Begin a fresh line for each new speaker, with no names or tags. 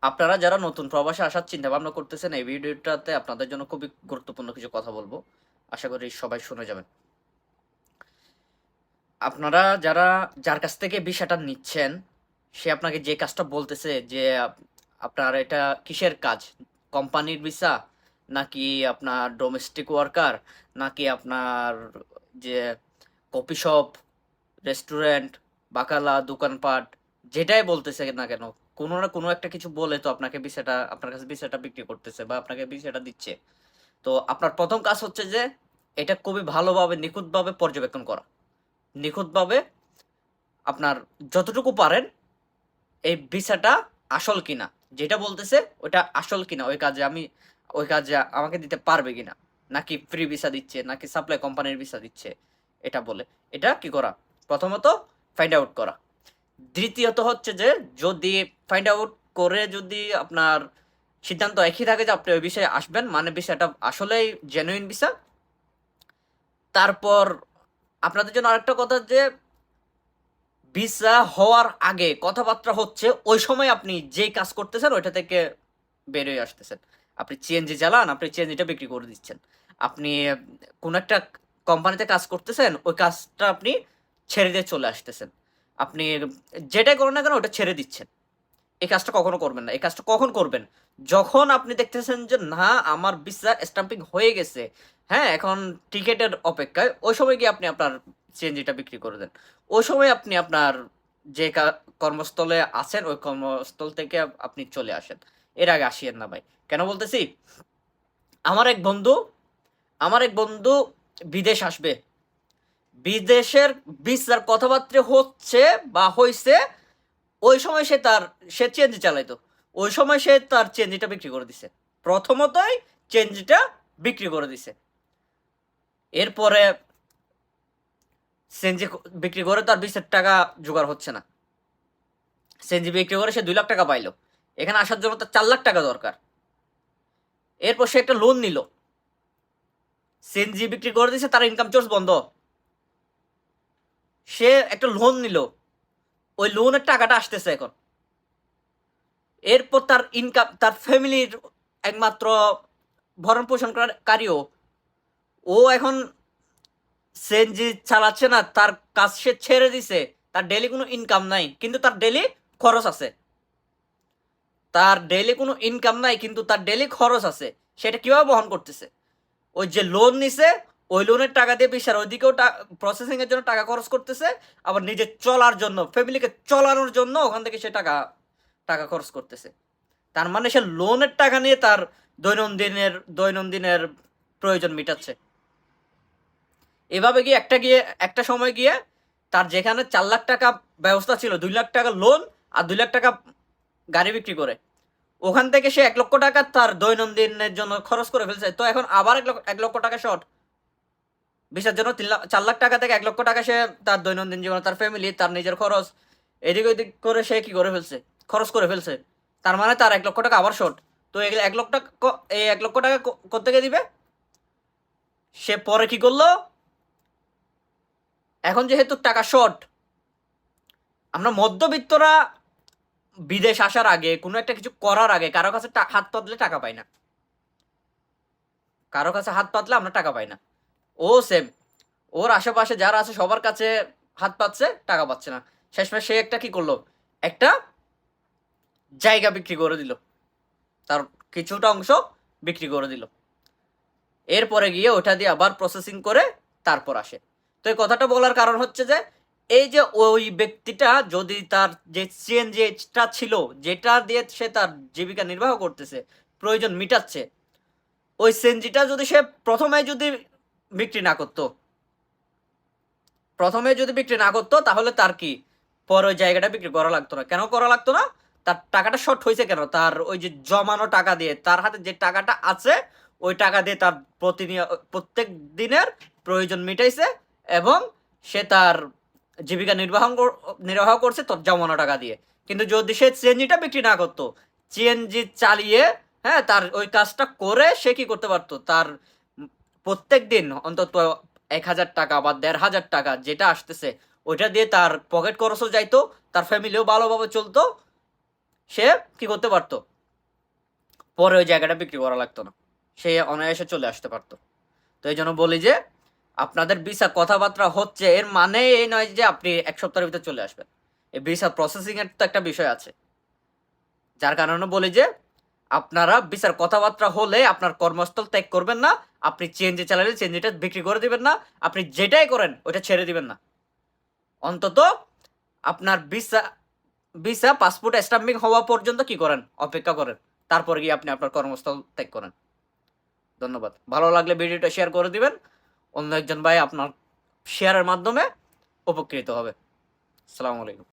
আপনারা যারা নতুন প্রবাসে আসার চিন্তা ভাবনা করতেছেন, এই ভিডিওটাতে আপনাদের জন্য খুবই গুরুত্বপূর্ণ কিছু কথা বলবো। আশা করি সবাই শুনে যাবেন। আপনারা যার কাছ থেকে ভিসাটা নিচ্ছেন, সে আপনাকে যে কাজটা বলতেছে যে আপনার এটা কিসের কাজ? কোম্পানির ভিসা? নাকি আপনার ডোমেস্টিক ওয়ার্কার? নাকি আপনার যে কফি শপ, রেস্টুরেন্ট, বাকালা, দোকানপাট, যেটাই বলতেছে না কেন, কোনো না কোনো একটা কিছু বলে তো আপনার কাছে ভিসাটা বিক্রি করতেছে বা আপনাকে ভিসাটা দিচ্ছে। তো আপনার ১ম কাজ হচ্ছে যে এটা খুবই ভালোভাবে নিখুঁতভাবে পর্যবেক্ষণ করা। নিখুঁতভাবে আপনার যতটুকু পারেন এই ভিসাটা আসল কিনা। যেটা বলতেছে ওইটা আসল কিনা, ওই কাজে আমাকে দিতে পারবে কিনা। নাকি ফ্রি ভিসা দিচ্ছে, নাকি সাপ্লাই কোম্পানির ভিসা দিচ্ছে, এটা বলে। এটা কি করা? প্রথমত ফাইন্ড আউট করা। দ্বিতীয়ত হচ্ছে যে যদি ফাইন্ড আউট করে যদি আপনার সিদ্ধান্ত একই থাকে যে আপনি ওই বিষয়ে আসবেন, মানে বিষয়টা আসলেই জেনুইন ভিসা, তারপর আপনাদের জন্য আরেকটা কথা যে ভিসা হওয়ার আগে কথাবার্তা হচ্ছে ওই সময় আপনি যেই কাজ করতেছেন ওইটা থেকে বের হয়ে আসতেছেন। আপনি সিএনজি চালান, আপনি সিএনজিটা বিক্রি করে দিচ্ছেন। আপনি কোন একটা কোম্পানিতে কাজ করতেছেন, ওই কাজটা আপনি ছেড়ে দিয়ে চলে আসতেছেন। আপনি যেটাই করুন না কেন ওটা ছেড়ে দিচ্ছেন। এই কাজটা কখনো করবেন না। এই কাজটা কখন করবেন? যখন আপনি দেখতেছেন যে না আমার ভিসা স্ট্যাম্পিং হয়ে গেছে। হ্যাঁ, এখন টিকেটের অপেক্ষায়। ওই সময় গিয়ে আপনি আপনার সিএনজিটা বিক্রি করে দেন। ওই সময় আপনি আপনার যে কর্মস্থলে আছেন ওই কর্মস্থল থেকে আপনি চলে আসেন। এর আগে আসিয়েন না ভাই। কেন বলতেছি? আমার এক বন্ধু আমার এক বন্ধু বিদেশ আসবে। বিদেশের ভিসার কথাবার্তা হচ্ছে বা হইছে, ওই সময় সে চেঞ্জি চালাইতো। ওই সময় সে তার চেঞ্জিটা বিক্রি করে দিছে। প্রথমতই চেঞ্জিটা বিক্রি করে দিছে। এরপরে চেঞ্জি বিক্রি করে তার 20 টাকা জোগাড় হচ্ছে না। চেঞ্জি বিক্রি করে সে 2 লাখ টাকা পাইলো। এখানে আসার জন্য তার 4 লাখ টাকা দরকার। এরপর সে একটা লোন নিল। চেঞ্জি বিক্রি করে দিছে, তার ইনকাম সোর্স বন্ধ। সে একটা লোন নিল। ওই লোনের টাকাটা আসতেছে এখন। এরপর তার ইনকাম, তার ফ্যামিলির একমাত্র ভরণ পোষণকারীও ও এখন সিএনজি চালাচ্ছে না, তার কাজ সে ছেড়ে দিছে। তার ডেইলি কোনো ইনকাম নাই, কিন্তু তার ডেইলি খরচ আছে। তার ডেইলি কোনো ইনকাম নাই, কিন্তু তার ডেইলি খরচ আছে। সেটা কিভাবে বহন করতেছে? ওই যে লোন নিছে, ওই লোনের টাকা দিয়ে বিশাল ওইদিকেও প্রসেসিং এর জন্য টাকা খরচ করতেছে, আবার নিজের চলার জন্য, ফ্যামিলিকে চলানোর জন্য ওখান থেকে সে টাকা টাকা খরচ করতেছে। তার মানে সে লোনের টাকা নিয়ে তার দৈনন্দিনের প্রয়োজন মিটাচ্ছে। এভাবে গিয়ে একটা সময় গিয়ে তার যেখানে 4 লাখ টাকা ব্যবস্থা ছিল, 2 লাখ টাকা লোন আর 2 লাখ টাকা গাড়ি বিক্রি করে, ওখান থেকে সে 1 লক্ষ টাকা তার দৈনন্দিনের জন্য খরচ করে ফেলছে। তো এখন আবার 1 লক্ষ টাকা শর্ট। ভিসার জন্য 4 লাখ টাকা থেকে 1 লক্ষ টাকা সে তার দৈনন্দিন জীবনে, তার ফ্যামিলি, তার নিজের খরচ, এদিক ওদিক করে সে কি করে ফেলছে, খরচ করে ফেলছে। তার মানে তার 1 লক্ষ টাকা আবার শর্ট। তো এগুলো 1 লক্ষ টাকা, এই 1 লক্ষ টাকা কোত্থেকে দিবে? সে পরে কি করলো? এখন যেহেতু টাকা শর্ট, আমরা মধ্যবিত্তরা বিদেশ আসার আগে, কোনো একটা কিছু করার আগে কারো কাছে হাত পাতলে টাকা পাই না। কারো কাছে হাত পাতলে আমরা টাকা পাই না। ও সেম, ওর আশেপাশে যারা আছে সবার কাছে হাত পাতছে, টাকা পাচ্ছে না। শেষমেশ সে একটা কি করলো? একটা জায়গা বিক্রি করে দিল। তার কিছুটা অংশ বিক্রি করে দিল। এরপরে গিয়ে ওটা দিয়ে আবার প্রসেসিং করে তারপর আসে। তো এই কথাটা বলার কারণ হচ্ছে যে এই যে ওই ব্যক্তিটা যদি তার যে সিএনজিটা ছিল, যেটা দিয়ে সে তার জীবিকা নির্বাহ করতেছে, প্রয়োজন মিটাচ্ছে, ওই সিএনজিটা যদি সে বিক্রি না করতো বিক্রি না করতো, তাহলে তার কি পরে ওই জায়গাটা বিক্রি করা লাগতো না। কেন করা লাগতো না? তার টাকাটা শর্ট হয়েছে কেন? তার ওই যে জমানো টাকা দিয়ে, তার হাতে যে টাকাটা আছে ওই টাকা দিয়ে তার প্রত্যেক দিনের প্রয়োজন মিটাইছে, এবং সে তার জীবিকা নির্বাহ করছে তোর জমানো টাকা দিয়ে। কিন্তু যদি সে সিএনজিটা বিক্রি না করতো, সিএনজি চালিয়ে, হ্যাঁ, তার ওই কাজটা করে সে কি করতে পারতো? তার প্রত্যেক দিন অন্তত 1,000 টাকা বা 1,500 টাকা যেটা আসতেছে ওইটা দিয়ে তার পকেট খরচও যাইতো, তার ফ্যামিলিও ভালোভাবে চলতো। সে কি করতে পারতো, পরে ওই জায়গাটা বিক্রি করা লাগতো না, সে অনায়াসে চলে আসতে পারতো। তো এই জন্য বলি যে আপনাদের ভিসা কথাবার্তা হচ্ছে, এর মানে এই নয় যে আপনি এক সপ্তাহের ভিতরে চলে আসবেন। এই ভিসা প্রসেসিং এর তো একটা বিষয় আছে, যার কারণে বলি যে আপনারা ভিসার কথাবার্তা হলে আপনার কর্মস্থল ত্যাগ করবেন না, আপনি চেঞ্জে চালালে চেঞ্জিটা বিক্রি করে দিবেন না, আপনি যেটাই করেন ওটা ছেড়ে দিবেন না। অন্তত আপনার ভিসা ভিসা পাসপোর্ট স্ট্যাম্পিং হওয়া পর্যন্ত কি করেন, অপেক্ষা করেন, তারপর গিয়ে আপনি আপনার কর্মস্থল ত্যাগ করেন। ধন্যবাদ। ভালো লাগলে ভিডিওটা শেয়ার করে দিবেন, অন্য একজন ভাই আপনার শেয়ারের মাধ্যমে উপকৃত হবে। আসসালামু আলাইকুম।